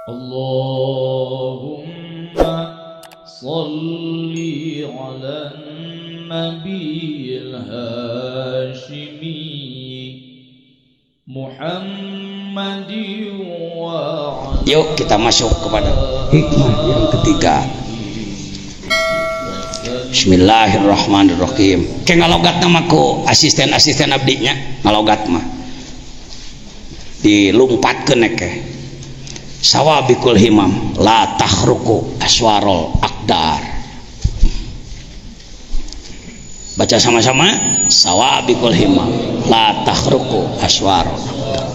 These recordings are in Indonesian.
Allahumma salli ala nabiyil hashimi Muhammadin wa ala. Yuk kita masuk kepada hikmah yang ketiga. Bismillahirrahmanirrahim. Kayak ngalogat nama ku asisten abdinya ngalogat mah dilumpatkeun ke sawabikul himam la tahruku aswarul akdar. Baca sama-sama, sawabikul himam la tahruku aswarul akdar.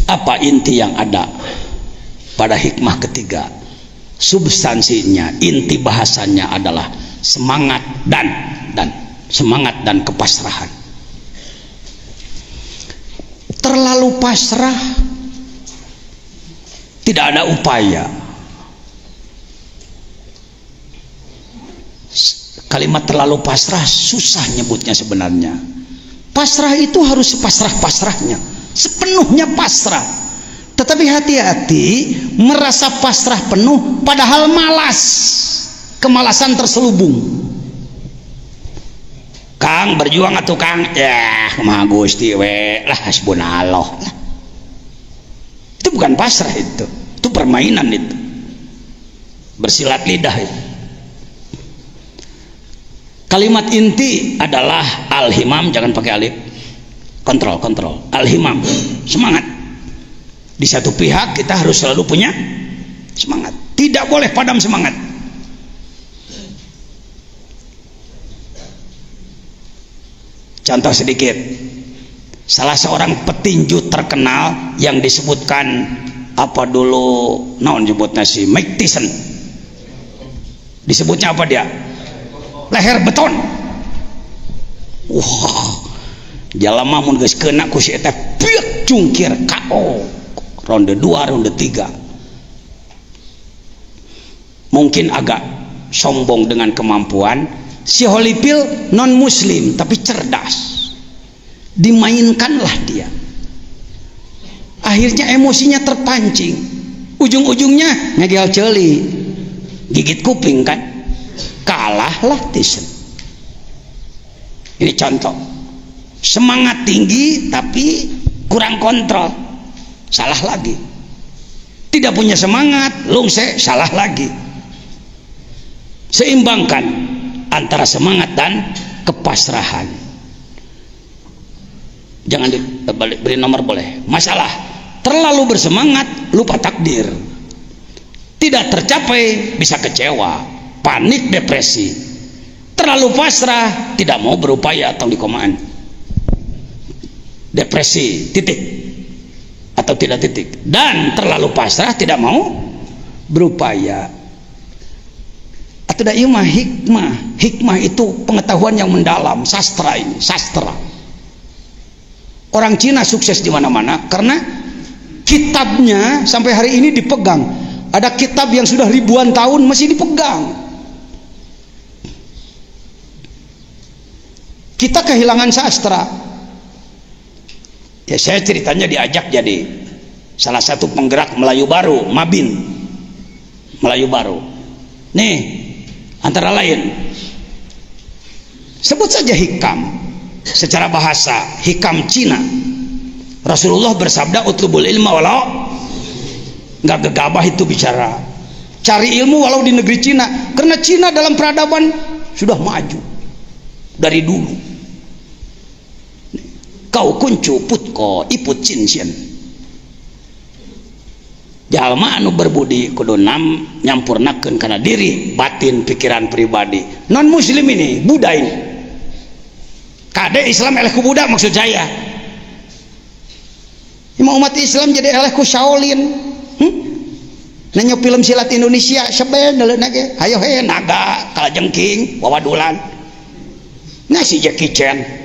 Apa inti yang ada pada hikmah ketiga? Substansinya, inti bahasannya adalah semangat dan kepasrahan. Terlalu pasrah, tidak ada upaya. Kalimat terlalu pasrah susah nyebutnya sebenarnya. Pasrah itu harus sepasrah-pasrahnya, sepenuhnya pasrah. Tetapi hati-hati merasa pasrah penuh padahal malas, kemalasan terselubung. Kang berjuang atuh Kang, ya kumaha Gusti we lah hasbunallah. Itu bukan pasrah, itu permainan, itu bersilat lidah itu. Kalimat inti adalah al-himam, jangan pakai alif, kontrol al-himam, semangat. Di satu pihak kita harus selalu punya semangat, tidak boleh padam semangat. Contoh sedikit, salah seorang petinju terkenal yang disebutkan apa dulu, naon nyebutnya si Mike Tyson, disebutnya apa dia? Leher beton. Jalama mun geus kena ku si eta piek cungkir KO. Ronde 2, ronde 3. Mungkin agak sombong dengan kemampuan. Si Holyfield non muslim tapi cerdas, dimainkanlah dia. Akhirnya emosinya terpancing, ujung-ujungnya ngegel celi, gigit kuping kan, kalahlah Tyson. Ini contoh semangat tinggi tapi kurang kontrol, salah lagi. Tidak punya semangat, lungse, salah lagi. Seimbangkan antara semangat dan kepasrahan. Jangan beri nomor boleh. Masalah terlalu bersemangat lupa takdir, tidak tercapai bisa kecewa, panik, depresi. Terlalu pasrah tidak mau berupaya atau dikomaan, depresi titik atau tidak titik. Dan terlalu pasrah tidak mau berupaya. Atau imah hikmah itu pengetahuan yang mendalam, sastra. Ini sastra. Orang Cina sukses di mana-mana karena kitabnya sampai hari ini dipegang. Ada kitab yang sudah ribuan tahun masih dipegang. Kita kehilangan sastra. Ya, saya ceritanya diajak jadi salah satu penggerak Melayu Baru, Mabin Melayu Baru. Nih, antara lain sebut saja hikam secara bahasa, hikam Cina. Rasulullah bersabda utlubul ilma walau, nggak gegabah itu bicara cari ilmu walau di negeri Cina, karena Cina dalam peradaban sudah maju dari dulu. Kau kuncu putko iput cincin, jalma anu berbudi kudu nyampurnakeun kana diri, batin, pikiran pribadi. Non muslim ini Buddha ini kade Islam eleh ku Buddha, maksud saya imam umat Islam jadi eleh ku Shaolin. Nanya film silat Indonesia sebenarnya ge hayo he naga kalajengking wawadulan ngasih Jackie Chan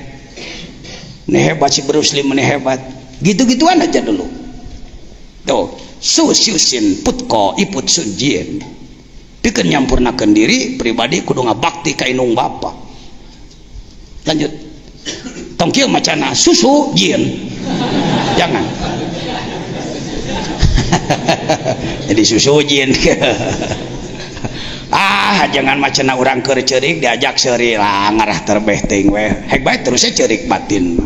ini hebat, si Bruce Lee ini hebat, gitu-gituan aja dulu tuh. Susyusin putko iput sunjien, pikeun nyampurnakeun diri pribadi kudu ngabakti ka indung bapa. Lanjut tong kieu macana susu jin jangan. Jadi susu jin. Jangan macana orang keur ceurik diajak seuri lah ngarah terbeh teuing we. Hek bae terusnya ceurik batin.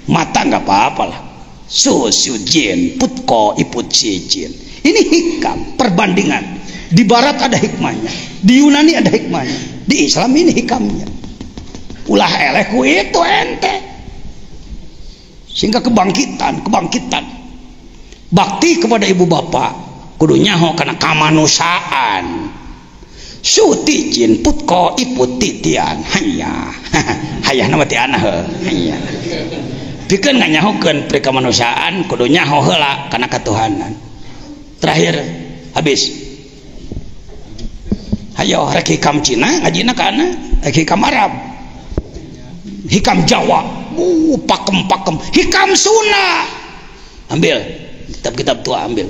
Mata enggak apa-apa lah. Susu jin, putko iput si jin. Ini hikam perbandingan. Di barat ada hikmahnya, di Yunani ada hikmahnya, di Islam ini hikamnya. Ulah eleh ku itu ente. Sehingga kebangkitan bakti kepada ibu bapak kudu nyaho kana kamanusaan. Suti jin putko iput titian hanya hayah nama ti anah hanya pikeun nganyahokeun pri kamanusiaan kudu nyaho heula kana katuhanan. Terakhir habis hayo rek hikam Cina ngajina kana rek hikam Arab hikam Jawa pakem hikam Sunda ambil kitab-kitab tua ambil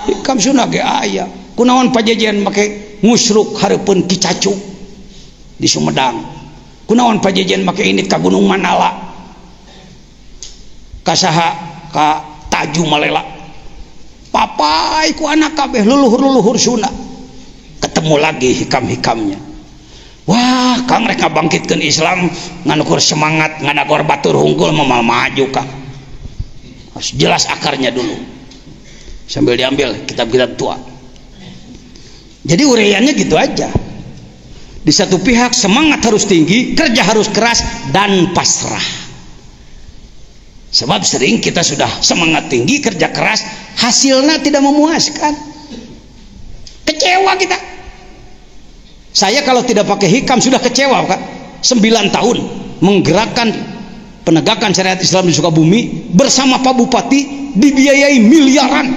hikam Sunda ge aya kunaon pajajian make ngusruk hareupeun Ki Cacu di Sumedang kunaon pajajian make init ka Gunung Manala ka saha ka Taju Malela papai ku anak kabeh leluhur Sunda ketemu lagi hikam-hikamnya. Wah Kang rek ngabangkitkeun Islam nganukur semangat ngadagor batur hungkul memal maju Kang harus jelas akarnya dulu sambil diambil kitab-kitab tua. Jadi uraiannya gitu aja. Di satu pihak semangat harus tinggi, kerja harus keras dan pasrah. Sebab sering kita sudah semangat tinggi, kerja keras, hasilnya tidak memuaskan. Kecewa kita. Saya kalau tidak pakai hikam sudah kecewa Kak. 9 tahun menggerakkan penegakan syariat Islam di Sukabumi bersama Pak Bupati dibiayai miliaran.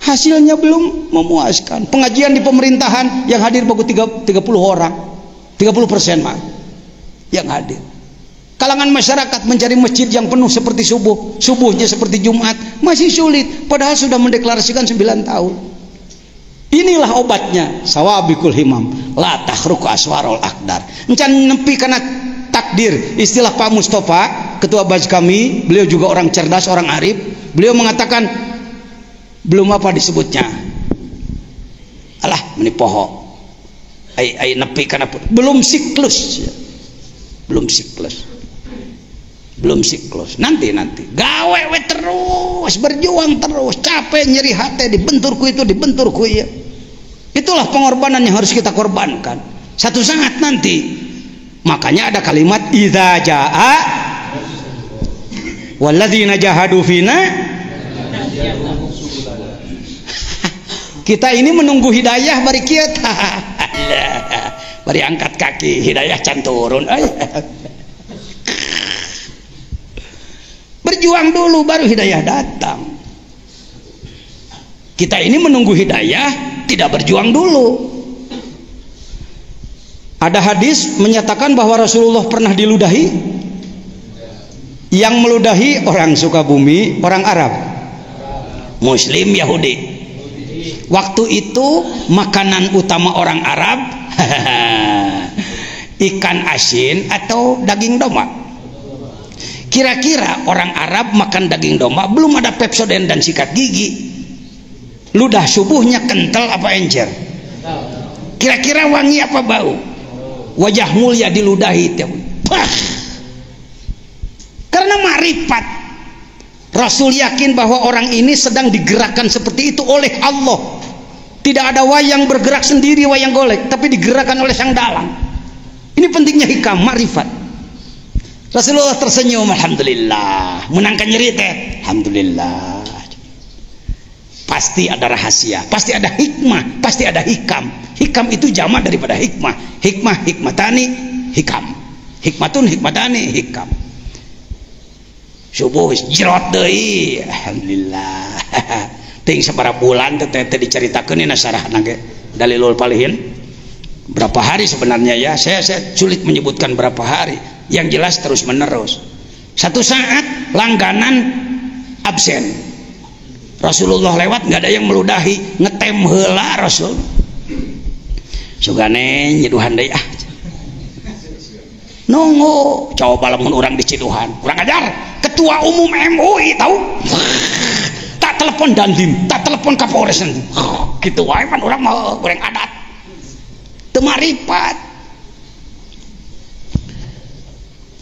Hasilnya belum memuaskan. Pengajian di pemerintahan yang hadir baru 30 orang, 30% mah yang hadir. Kalangan masyarakat mencari masjid yang penuh seperti subuhnya seperti Jumat masih sulit. Padahal sudah mendeklarasikan 9 tahun. Inilah obatnya sawabikul himam la tahruku aswarul akdar. Encan nepi kana takdir. Istilah Pak Mustafa ketua Baj kami, beliau juga orang cerdas, orang arif. Beliau mengatakan belum apa disebutnya alah meni poho ai nepi kana belum siklus nanti gawe we terus berjuang terus capek nyeri hati dibentur ku itu dibentur ku ieu. Itulah pengorbanan yang harus kita korbankan satu saat nanti. Makanya ada kalimat idza jaa walladzina jahadu fina. Kita ini menunggu hidayah bari kieu tah bari angkat kaki hidayah can turun berjuang dulu baru hidayah datang. Kita ini menunggu hidayah tidak berjuang dulu. Ada hadis menyatakan bahwa Rasulullah pernah diludahi. Yang meludahi orang Sukabumi, orang Arab, Muslim, Yahudi. Waktu itu makanan utama orang Arab ikan asin atau daging domba. Kira-kira orang Arab makan daging domba belum ada Pepsodent dan sikat gigi. Ludah subuhnya kental apa encer? Kira-kira wangi apa bau? Wajah mulia diludahi karena marifat. Rasul yakin bahwa orang ini sedang digerakkan seperti itu oleh Allah. Tidak ada wayang bergerak sendiri, wayang golek, tapi digerakkan oleh sang dalang. Ini pentingnya hikam, marifat. Rasulullah tersenyum, alhamdulillah. Menangkan nyeri teh, alhamdulillah. Pasti ada rahasia, pasti ada hikmah, pasti ada hikam. Hikam itu jamak daripada hikmah. Hikmah, hikmatani, hikam. Hikmatun, hikmatani, hikam. Subuh jerot deui, alhamdulillah. Ting sabaraha bulan teh diceritakeun dina sarahna ge Dalilul Palihin. Berapa hari sebenarnya ya? Saya sulit menyebutkan berapa hari. Yang jelas terus menerus. Satu saat langganan absen. Rasulullah lewat nggak ada yang meludahi, ngetem heula Rasul. Sugane nyeduhan deui nunggu coba lamun orang di Ciduhan kurang ajar ketua umum MUI tahu tak telepon Dandim tak telepon Kapolres gitu wae pan orang mau goreng adat teu maripat.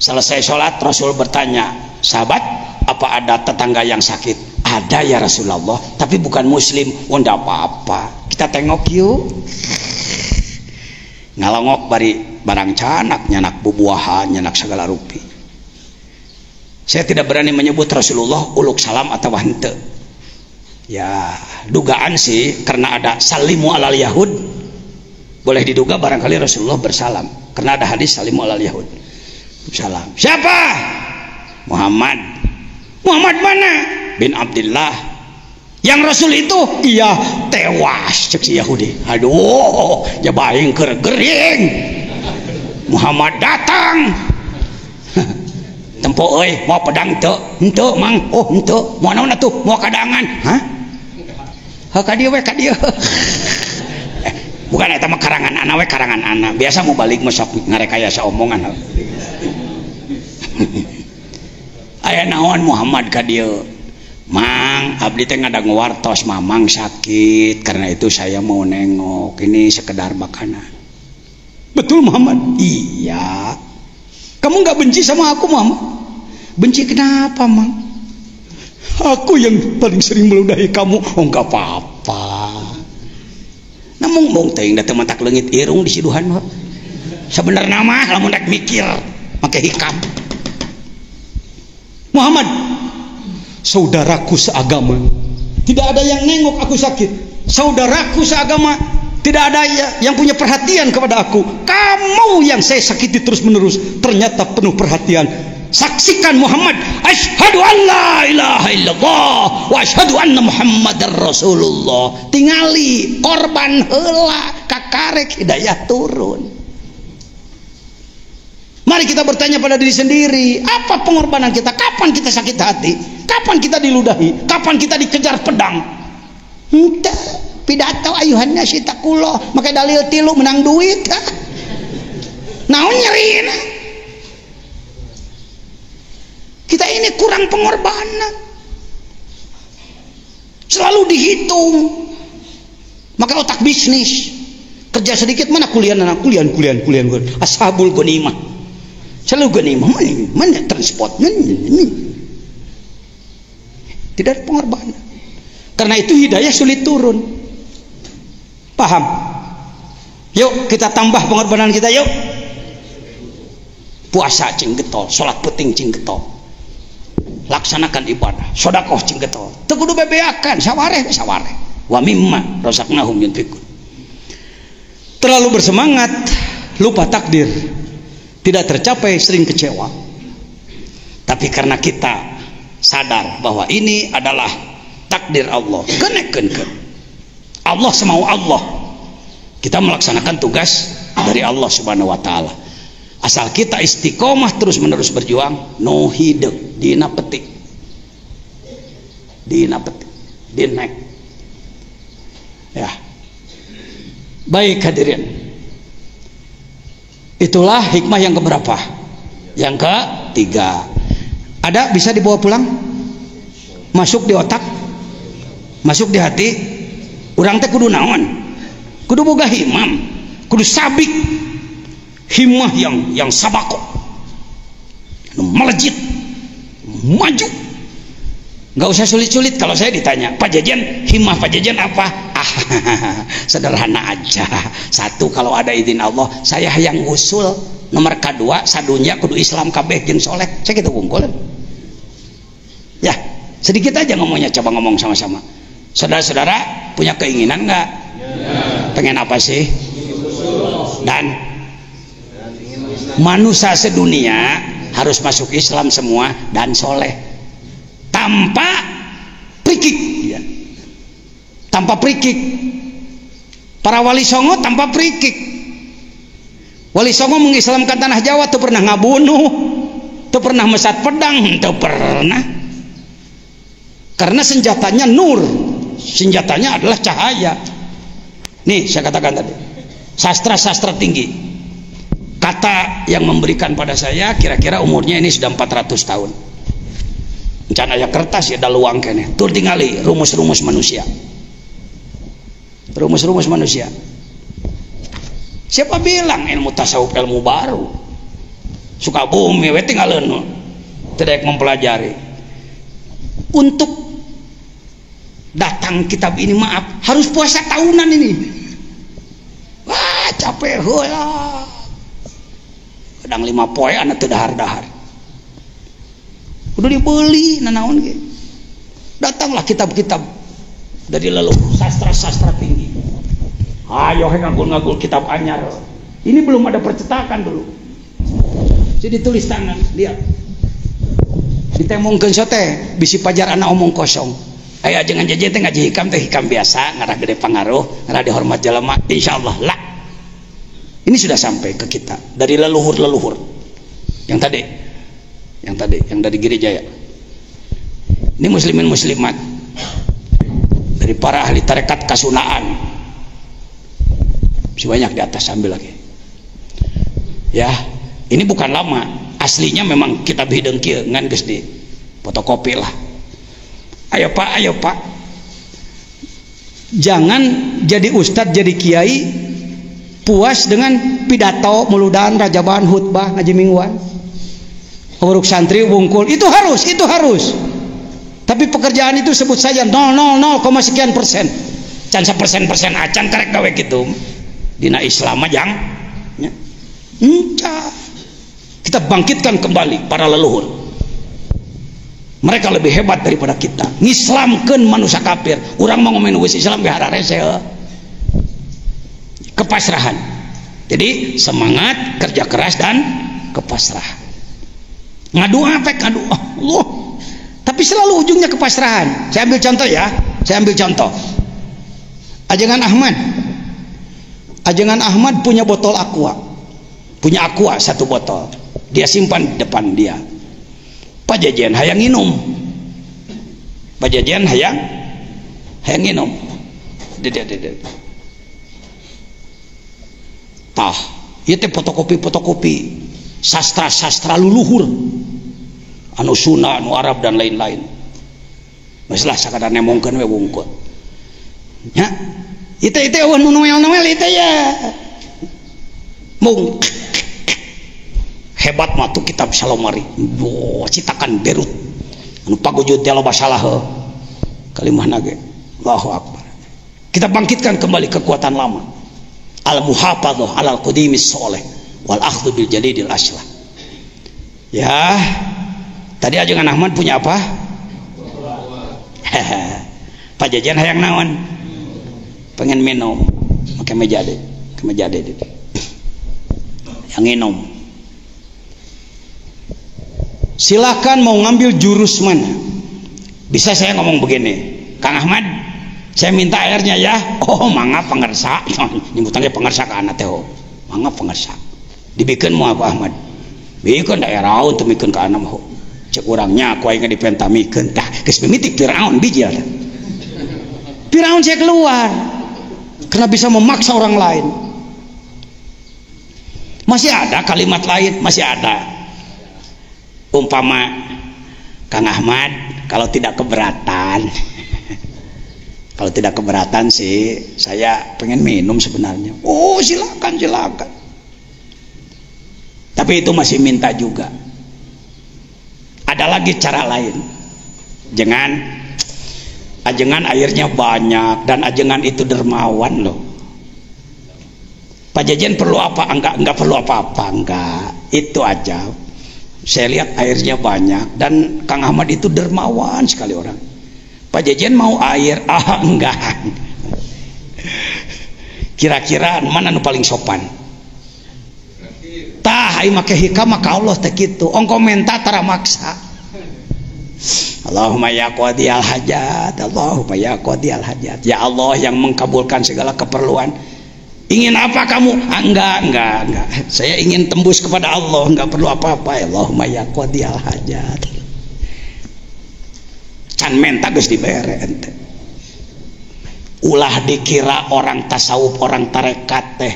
Selesai sholat Rasul bertanya, sahabat apa ada tetangga yang sakit? Ada ya Rasulullah, tapi bukan muslim. Oh enggak apa-apa, kita tengok yuk. Ngalongok bari barang canak, nyanak bubuahan, nyanak segala rupi. Saya tidak berani menyebut Rasulullah uluk salam atau hente. Ya dugaan sih karena ada salimu alal yahud, boleh diduga barangkali Rasulullah bersalam karena ada hadis salimu alal yahud. Salam. Siapa? Muhammad. Muhammad mana? Bin Abdullah. Yang Rasul itu iya tewas cek si Yahudi. Aduh, jabaing gering. Muhammad datang. Tempo euy, mau pedang teu? Henteu, Mang. Oh, henteu. Mau naon atuh? Mau kadangan. Hah? Ha ka dieu we ka dieu. Bukan eta mah karangan anak we karangan anak. Biasa mau balik mah sok ngarekayasa omongan. Aya naon Muhammad ka dieu? Mang, abdi teh ngadangu wartos mamang sakit, karena itu saya mau nengok. Ini sekedar makanan. Betul Muhammad? Iya. Kamu nggak benci sama aku Muhammad? Benci kenapa Mang? Aku yang paling sering meludahi kamu. Oh nggak apa-apa. Namun teuing da teu matak leungit irung di Siduhan mah. Sebenarnya mah lamun rek mikir make hikam. Muhammad, saudaraku seagama, tidak ada yang nengok aku sakit. Saudaraku seagama, tidak ada yang punya perhatian kepada aku. Kamu yang saya sakiti terus menerus, ternyata penuh perhatian. Saksikan Muhammad, asyhadu an la ilaha illallah wa asyhadu anna Muhammadar Rasulullah. Tingali korban heula kakarek hidayah turun. Mari kita bertanya pada diri sendiri, apa pengorbanan kita? Kapan kita sakit hati? Kapan kita diludahi? Kapan kita dikejar pedang? Entah, pidato ayuhannya si takuloh, pakai dalil tilu menang duit. Naon nyeriin? Kita ini kurang pengorbanan. Selalu dihitung. Maka otak bisnis. Kerja sedikit mana kuliah, kuliah. Ashabul ghanimah. Selalu ghanimah mana transport. Tidak ada pengorbanan. Karena itu hidayah sulit turun. Paham? Yuk kita tambah pengorbanan kita yuk. Puasa cing getol, salat penting cing getol. Laksanakan ibadah, sedekah cing getol. Teu kudu bebeakan, sawareh. Wa mimma razaqnahum yunfiqun. Terlalu bersemangat, lupa takdir. Tidak tercapai, sering kecewa. Tapi karena kita sadar bahwa ini adalah takdir Allah, kenekeun Allah semau Allah, kita melaksanakan tugas dari Allah Subhanahu wa taala. Asal kita istiqomah terus menerus berjuang, no hidup dina petik, dinek. Ya, baik hadirin. Itulah hikmah yang keberapa? Yang ketiga. Ada bisa dibawa pulang? Masuk di otak? Masuk di hati? Urang teh kudu naon? Kudu boga himam, kudu sabik. Himmah yang sabako, melejit, maju. Nggak usah sulit-sulit. Kalau saya ditanya, Pak Jajan, himmah Pak Jajan apa? Sederhana aja. Satu, kalau ada izin Allah, saya yang ngusul. Nomor kedua, sadunya kudu Islam kabeh jeung soleh. Saya gitu unggul. Ya, sedikit aja ngomongnya, coba ngomong sama-sama. Saudara-saudara punya keinginan nggak? Pengen apa sih? Dan manusia sedunia harus masuk Islam semua dan soleh tanpa prikik ya. Tanpa prikik. Para wali songo tanpa prikik. Wali songo mengislamkan tanah Jawa tuh pernah ngabunuh, tuh pernah mesat pedang, tuh pernah. Karena senjatanya nur, senjatanya adalah cahaya. Nih saya katakan tadi, sastra-sastra tinggi kata yang memberikan pada saya kira-kira umurnya ini sudah 400 tahun. Can aya kertas ya da luang keneh. Tur tingali rumus-rumus manusia. Rumus-rumus manusia. Siapa bilang ilmu tasawuf ilmu baru? Suka bumi we tinggalin tidak mempelajari. Untuk datang kitab ini maaf harus puasa tahunan ini. Wah capek heula. Kadang 5 poe anu teu dahar-dahar. Kudu dibeli nanaon ge. Datanglah kitab-kitab dari leluhur sastra-sastra tinggi. Ayo ngagul-ngagul kitab anyar. Ini belum ada percetakan dulu. Jadi tulis tangan, lihat. Ditemongkeun sote bisi pajar anak omong kosong. Aya ajengan jeje teh ngaji hikam teh hikam biasa, ngarah gede pangaruh, ngarah dihormat jelema, insyaallah lah. Ini sudah sampai ke kita dari leluhur-leluhur. Yang dari gereja ya. Ini muslimin muslimat dari para ahli tarekat kasunaan. Masih banyak di atas, ambil lagi. Ya, ini bukan lama. Aslinya memang kitab hideung kieu ngan geus di fotokopi lah. Ayo Pak. Jangan jadi ustadz, jadi kiai puas dengan pidato, muludan, rajaban, khutbah, ngaji mingguan. Uruk santri wungkul itu harus. Tapi pekerjaan itu sebut saja 0,0 sekian persen. Can persen acan karek gawe gitu. Dina Islam aja. Ya. Kita bangkitkan kembali para leluhur. Mereka lebih hebat daripada kita. Ngislamkeun manusia kafir. Urang mau ngomongin geus Islam ge hararese. Kepasrahan. Jadi semangat, kerja keras dan kepasrahan. Ngadu apa? Ngadu Allah. Tapi selalu ujungnya kepasrahan. Saya ambil contoh ya. Ajengan Ahmad punya botol aqua. Punya aqua 1 botol. Dia simpan di depan dia. Pak Jajan hayang nginum. Tah, ieu teh fotokopi sastra luluhur. Anu Sunda, anu Arab dan lain-lain. Maslah sakadar nemongkeun we wungkul. Nya, itu eueuh nu noel itu ya. Mung hebat mah tuh kitab Salomari. Citakan Berut. Anu pagujud teh loba salah kalimahna ge. Allahu Akbar. Kita bangkitkan kembali kekuatan lama. Al-muhafadzah 'alal qadimis sholih wal akhdhu bil jadidil aslah. Ya. Tadi ajengan Ahmad punya apa? Pak Jajan hayang naon? Pengen minum. Make meja deh. Yang minum. Silakan mau ngambil jurus mana? Bisa saya ngomong begini, Kang Ahmad, saya minta airnya ya. Oh, mangga pangersa. Nyebutannya pangersa ka anak teh. Mangga pangersa. Dibikeun moal Pak Ahmad. Bikeun daerah untuk mikeun ka anak mah. Cek orangnya aku aing dipentamikeun tah geus mimitik Firaun bijil. Firaun saya keluar karena bisa memaksa orang lain. Masih ada kalimat lain, masih ada. Umpama Kang Ahmad kalau tidak keberatan sih saya pengen minum sebenarnya. Oh silakan. Tapi itu masih minta juga. Ada lagi cara lain. Ajengan airnya banyak dan ajengan itu dermawan loh. Pak Jajan perlu apa? Enggak perlu apa-apa, enggak. Itu aja. Saya lihat airnya banyak dan Kang Ahmad itu dermawan sekali orang. Pak Jajan mau air? Enggak. Kira-kira mana nu paling sopan? Tah, ai make hikam maka Allah teh kitu. Ongko menta tara maksa. Allahumma ya qadiyal hajat, Allahumma ya qadiyal hajat. Ya Allah yang mengkabulkan segala keperluan. Ingin apa kamu? Enggak. Saya ingin tembus kepada Allah, enggak perlu apa-apa. Allahumma ya qadiyal hajat. Can menta geus dibere ente. Ulah dikira orang tasawuf, orang tarekat teh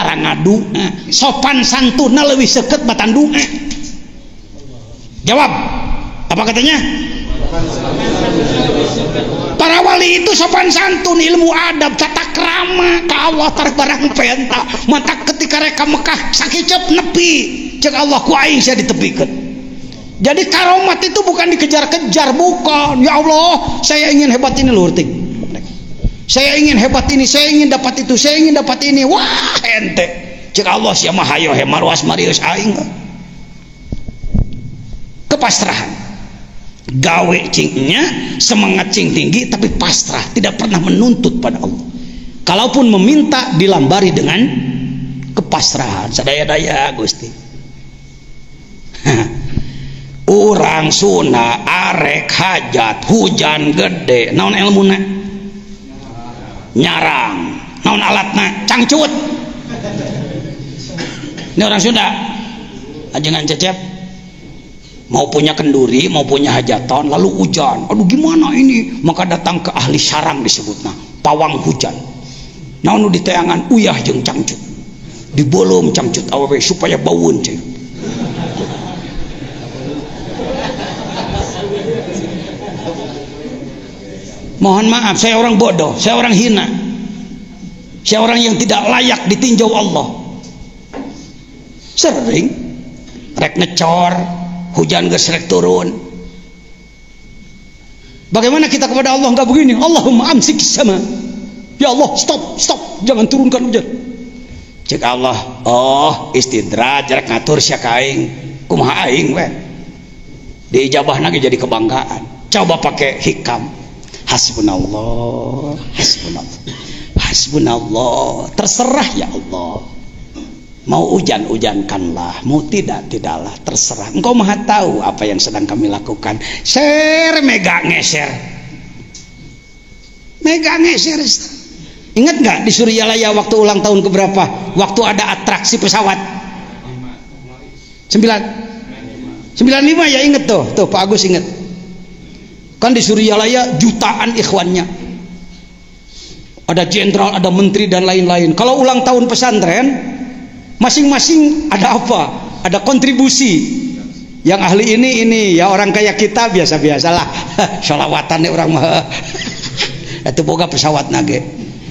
cara ngadu sopan santuna leuwih seukeut batandu jawab apa katanya para wali itu sopan santun ilmu adab tata krama ka Allah tarik barang penta mata ketika reka Mekah sakicep nepi cek Allah ku aing sia ditepikeun. Jadi karomat itu bukan dikejar-kejar, bukan. Ya Allah saya ingin hebat ini lho ting, saya ingin hebat ini, saya ingin dapat itu, saya ingin dapat ini. Wah ente cek Allah sia mah hayo he marwas marius aing kepasrahan gawe cingnya semangat cing tinggi tapi pasrah tidak pernah menuntut pada Allah kalaupun meminta dilambari dengan kepasrahan sadaya-daya Gusti urang Sunda arek hajat hujan gede naon ilmuna nyarang naon alatna cangcut ini orang Sunda ajengan cecep mau punya kenduri, mau punya hajatan, lalu hujan. Aduh gimana ini? Maka datang ke ahli sarang disebutnya, pawang hujan. Nah nu diteangan uyah jeung cangcut. Dibolom cangcut awewe supaya baueun cuy. Mohon maaf, saya orang bodoh, saya orang hina. Saya orang yang tidak layak ditinjau Allah. Sering rek ngecor hujan gesrek turun. Bagaimana kita kepada Allah enggak begini? Allahumma amsik sama. Ya Allah, stop, jangan turunkan hujan. Cek Allah, oh istidraj rek ngatur sia ka aing. Kumaha aing we? Diijabahna ge jadi kebanggaan. Coba pakai hikam. Hasbunallah, hasbunallah. Terserah ya Allah. Mau hujan-hujankanlah, mau tidaklah, terserah. Engkau maha tahu apa yang sedang kami lakukan. Share, mega ngeser. Ingat nggak di Suryalaya waktu ulang tahun keberapa? Waktu ada atraksi pesawat 95 ya, inget tuh Pak Agus inget. Kan di Suryalaya jutaan ikhwannya. Ada jenderal, ada menteri dan lain-lain. Kalau ulang tahun pesantren masing-masing ada apa? Ada kontribusi. Yang ahli ini ya orang kayak kita biasa-biasalah. Sholawatan orang mah. Itu boga pesawat nage.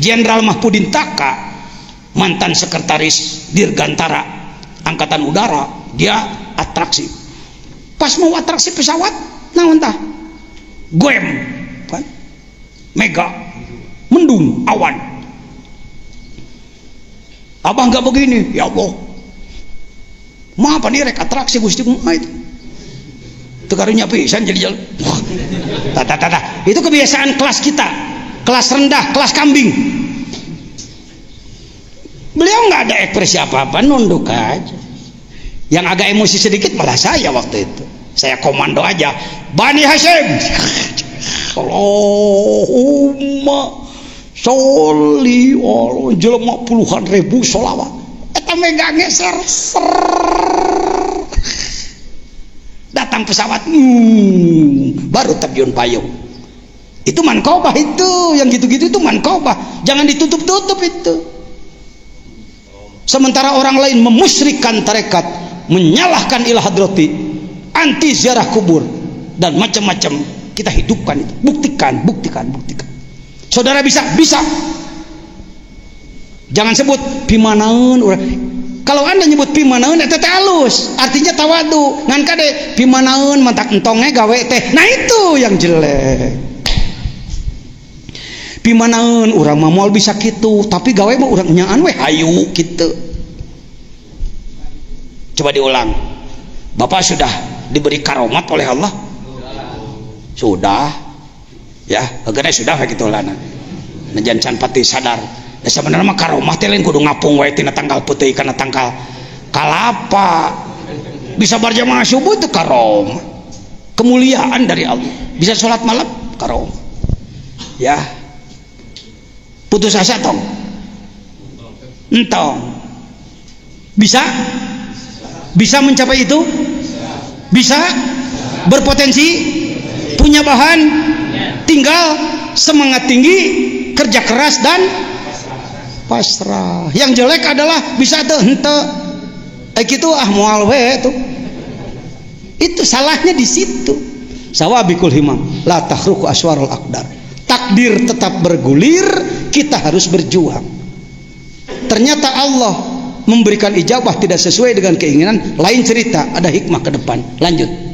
Jenderal Mahpudin Taka, mantan sekretaris Dirgantara Angkatan Udara, dia atraksi. Pas mau atraksi pesawat, naon tah? Goem, kan? Mega, mendung, awan. Abang nggak begini, ya Allah. Maaf nih rek atraksi Gusti mah itu. Tekarunya pisan jadi jalan. Itu kebiasaan kelas kita, kelas rendah, kelas kambing. Beliau nggak ada ekspresi apa-apa, nunduk aja. Yang agak emosi sedikit malah saya waktu itu. Saya komando aja, Bani Hashim. Allahumma sholli ala jelema puluhan ribu sholawat eta mega geser datang pesawat baru terjun payung. Itu mankobah, itu yang gitu-gitu itu mankobah, jangan ditutup-tutup itu. Sementara orang lain memusyrikkan tarekat, menyalahkan ilah hadrati, anti ziarah kubur dan macam-macam, kita hidupkan itu. Buktikan. Saudara bisa. Jangan sebut pimanaun. Kalau Anda nyebut pimanaun eta teh halus, artinya tawadu. Ngan kade pimanaun mantak entongnya gawe teh. Nah itu yang jelek. Pimanaun urang mah moal bisa kitu, tapi gawe mah urang nyaan we hayu kitu. Coba diulang. Bapak sudah diberi karomat oleh Allah? Sudah. Ya, akhirnya sudah kayak gitu lah. Najan can pati sadar. Da sebenarnya mah karomah teh lain kudu ngapung wae tina tanggal putih kana tanggal kalapa. Bisa berjamaah subuh itu karomah. Kemuliaan dari Allah. Bisa sholat malam karomah. Ya. Putus asa tong. Entong. Bisa? Bisa mencapai itu? Bisa? Berpotensi? Punya bahan? Tinggal semangat tinggi, kerja keras dan pasrah. Yang jelek adalah bisa teu henteu. Kitu moal we tuh. Itu salahnya di situ. Sawabikul himam la tahruku aswarul aqdar. Takdir tetap bergulir, kita harus berjuang. Ternyata Allah memberikan ijabah tidak sesuai dengan keinginan, lain cerita, ada hikmah ke depan. Lanjut.